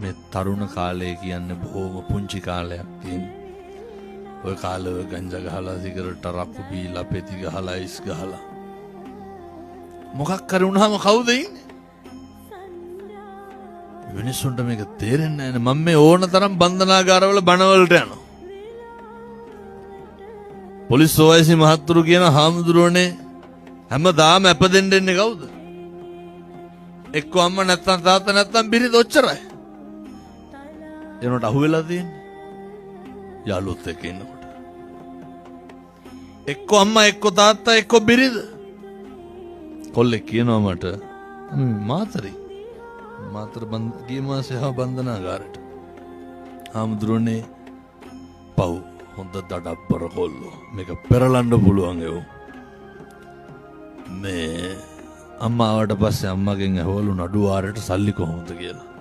මේ තරුණ කාලය කියන්නේ බොහෝම පුංචි කාලයක් තියෙනවා. ඔය කාලේ ගංජා ගහලා සිගරට් අරක්කු බීලා පෙති ගහලා අයිස් ගහලා මොකක් හරි වුණාම කවුද ඉන්නේ? මිනිස්සුන්ට මේක තේරෙන්නේ නැහැ. මම මේ ඕන තරම් බන්ධනාගාරවල බණවලට යනවා. පොලිස් සෝයසි මහත්තුරු කියන හාමුදුරුවනේ හැමදාම අපදෙන්න දෙන්නේ කවුද? එක්ක අම්මා නැත්තම් තාත්තා නැත්තම් බිරිඳ ඔච්චරයි. එනකොට අහුවෙලා තියෙන්නේ යාළුවොත් එක්ක ඉන්නකොට. එක්ක අම්මා එක්ක තාත්තා එක්ක බිරිඳ. කොල්ලෙක් කියනවා මට මාතර ගිය මාසේ බන්ධනාගාරයට. හාමුදුරුවනේ පව් හොඳ දඩබ්බර කොල්ලෝ මේක පෙරලන්න පුළුවන් ඒව. මේ අම්මාවට පස්සේ අම්මගෙන් ඇහුවලු නඩු වාරයට සල්ලි කොහොමද කියලා.